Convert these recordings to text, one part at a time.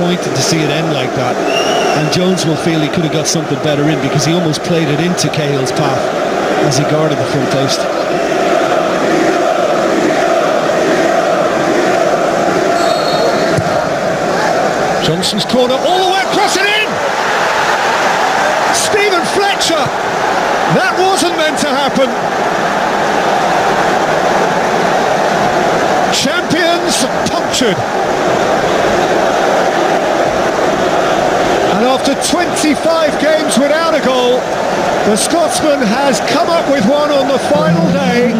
disappointed to see it end like that. And Jones will feel he could have got something better in, because he almost played it into Cahill's path as he guarded the front post. Johnson's corner, all the way across and in! Stephen Fletcher! That wasn't meant to happen. Champions punctured. And after 25 games without a goal, the Scotsman has come up with one on the final day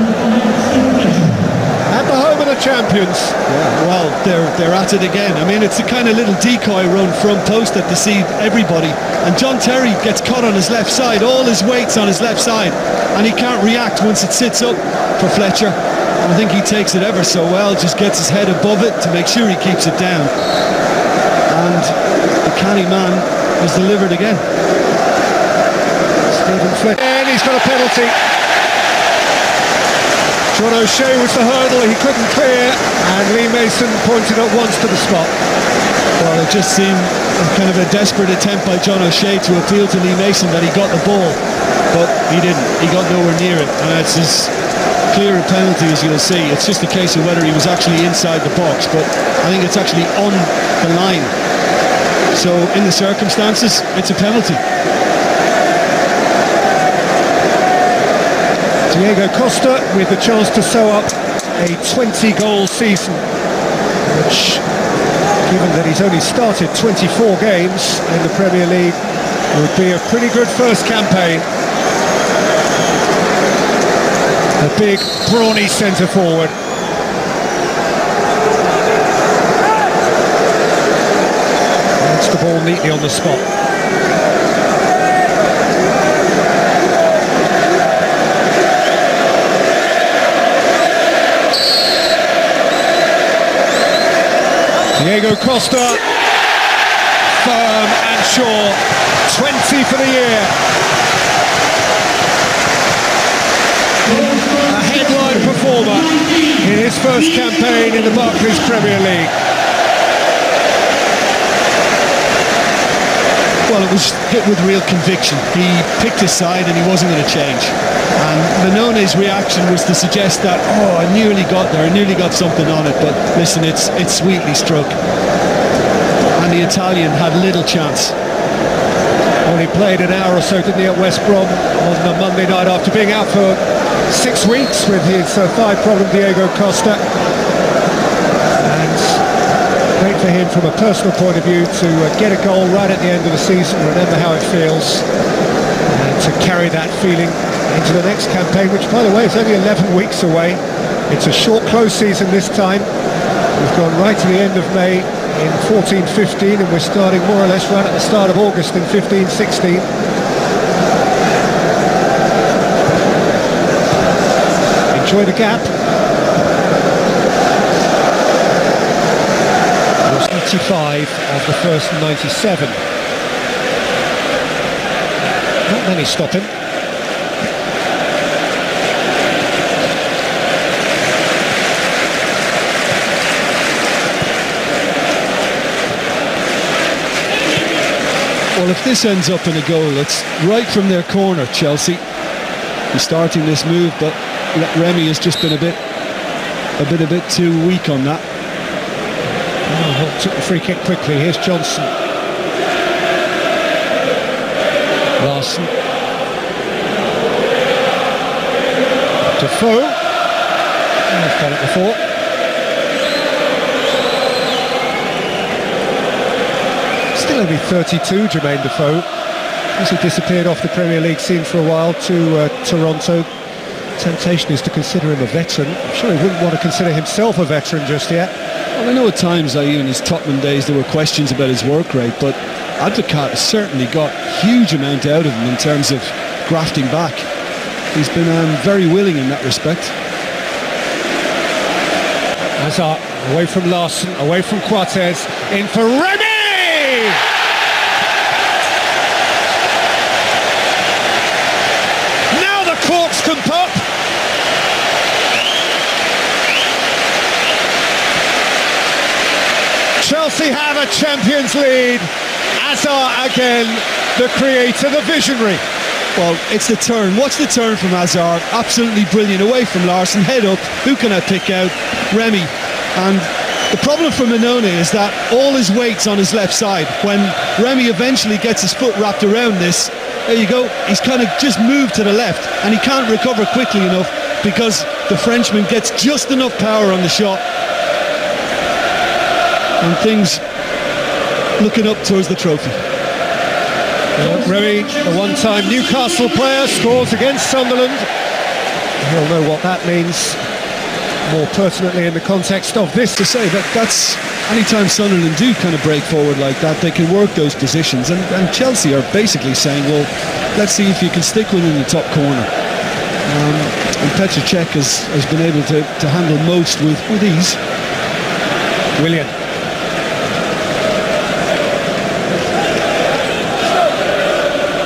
at the home of the champions. Yeah, well, they're at it again. I mean, it's a kind of little decoy run front post that deceived everybody. And John Terry gets caught on his left side. All his weight's on his left side, and he can't react once it sits up for Fletcher. I think he takes it ever so well, just gets his head above it to make sure he keeps it down. And the canny man has delivered again. Stephen Fletcher, and he's got a penalty. John O'Shea was the hurdle he couldn't clear, and Lee Mason pointed at once to the spot. Well, it just seemed kind of a desperate attempt by John O'Shea to appeal to Lee Mason that he got the ball, but he didn't. He got nowhere near it, and it's as clear a penalty as you'll see. It's just a case of whether he was actually inside the box, but I think it's actually on the line. So in the circumstances, it's a penalty. Diego Costa with the chance to sew up a 20-goal season, which, given that he's only started 24 games in the Premier League, would be a pretty good first campaign. A big, brawny centre-forward. Gets the ball neatly on the spot. Diego Costa, firm and sure, 20 for the year. A headline performer in his first campaign in the Barclays Premier League. Well, it was hit with real conviction. He picked his side and he wasn't going to change. And Mannone's reaction was to suggest that, oh, I nearly got there, I nearly got something on it, but listen, it's sweetly struck. And the Italian had little chance. Well, he played an hour or so, didn't he, at West Brom on the Monday night after being out for 6 weeks with his thigh problem, Diego Costa. And great for him from a personal point of view to get a goal right at the end of the season, remember how it feels, and to carry that feeling into the next campaign, which, by the way, is only 11 weeks away. It's a short close season this time. We've gone right to the end of May in 14-15, and we're starting more or less right at the start of August in 15-16. Enjoy the gap. 85 of the first 97. Not many stop him. Well, if this ends up in a goal, it's right from their corner, Chelsea. He's starting this move, but Remy has just been a bit too weak on that. Oh, Hook took the free kick quickly. Here's Johnson. Larson. Defoe. I've done it before. Still only 32, Jermaine Defoe. As he disappeared off the Premier League scene for a while to Toronto. Temptation is to consider him a veteran. I'm sure he wouldn't want to consider himself a veteran just yet. Well, I know at times, like even his Tottenham days, there were questions about his work rate, but Advocat has certainly got a huge amount out of him in terms of grafting back. He's been very willing in that respect. Hazard away from Larson, away from Quartez, in for Remy! Now the corks can pop! Chelsea have a Champions lead. Hazard again, the creator, the visionary. Well, it's the turn. Watch the turn from Hazard. Absolutely brilliant. Away from Larson. Head up. Who can I pick out? Remy. And the problem for Minone is that all his weight's on his left side. When Remy eventually gets his foot wrapped around this, there you go. He's kind of just moved to the left and he can't recover quickly enough because the Frenchman gets just enough power on the shot. And things looking up towards the trophy. Remy, the one-time Newcastle player, scores against Sunderland. You'll know what that means more pertinently in the context of this. To say that that's anytime Sunderland do kind of break forward like that, they can work those positions, and Chelsea are basically saying, well, let's see if you can stick within the top corner. And Petr Cech has been able to handle most with ease. Willian.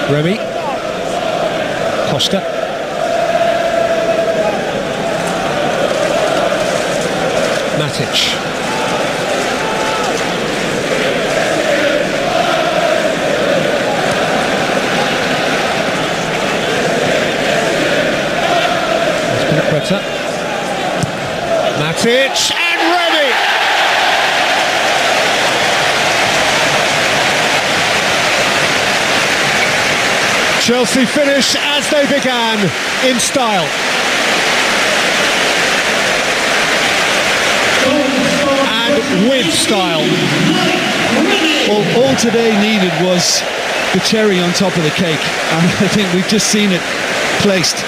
Remy. Costa. Matic. Matic and Remy. Chelsea finish as they began, in style. And with style. All today needed was the cherry on top of the cake, and I think we've just seen it placed.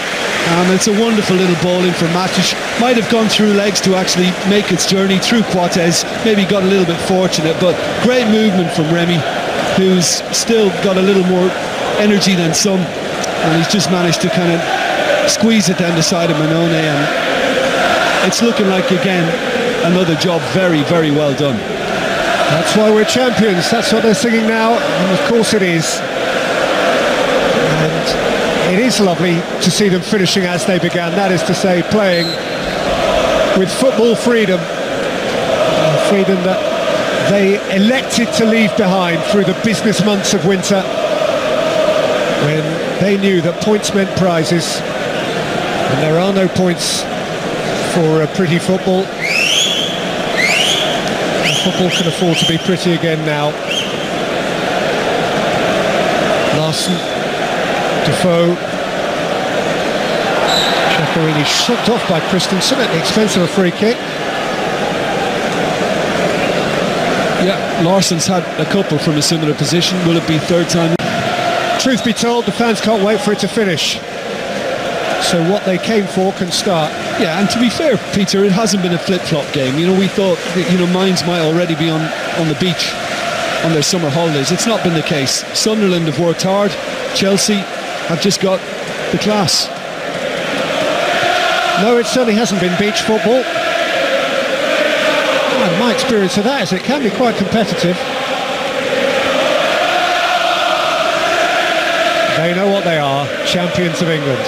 It's a wonderful little ball in for Matic. Might have gone through legs to actually make its journey through Coates. Maybe got a little bit fortunate, but great movement from Remy, who's still got a little more energy than some, and he's just managed to kind of squeeze it down the side of Minone, and it's looking like, again, another job very, very well done. That's why we're champions. That's what they're singing now, and of course it is. And it is lovely to see them finishing as they began, that is to say, playing with football freedom, freedom that they elected to leave behind through the business months of winter, when they knew that points meant prizes, and there are no points for pretty football. And football can afford to be pretty again now. Larson, Defoe, Giaccherini shot off by Christensen at the expense of a free kick. Yeah, Larson's had a couple from a similar position. Will it be third time? Truth be told, the fans can't wait for it to finish. So what they came for can start. Yeah, and to be fair, Peter, it hasn't been a flip-flop game. You know, we thought that, you know, minds might already be on the beach on their summer holidays. It's not been the case. Sunderland have worked hard. Chelsea have just got the class. No, it certainly hasn't been beach football. And my experience of that is it can be quite competitive. They know what they are, champions of England.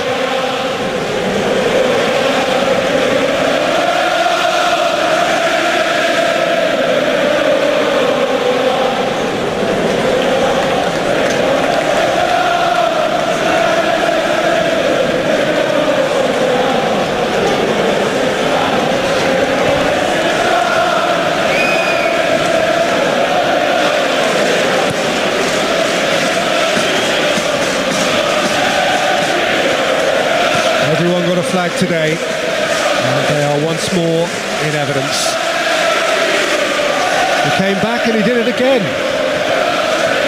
Everyone got a flag today, and they are once more in evidence. He came back and he did it again.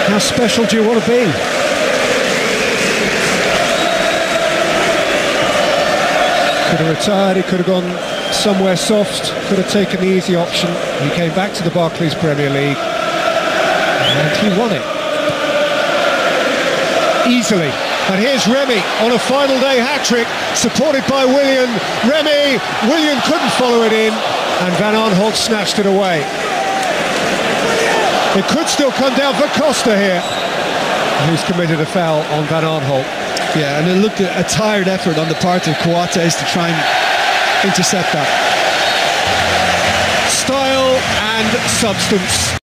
How special do you want to be? Could have retired, he could have gone somewhere soft, could have taken the easy option. He came back to the Barclays Premier League, and he won it. Easily. And here's Remy on a final day hat-trick, supported by Willian. Willian couldn't follow it in, and Van Aanholt snatched it away. It could still come down for Costa here, who's committed a foul on Van Aanholt. Yeah, and it looked a tired effort on the part of Coates to try and intercept that. Style and substance.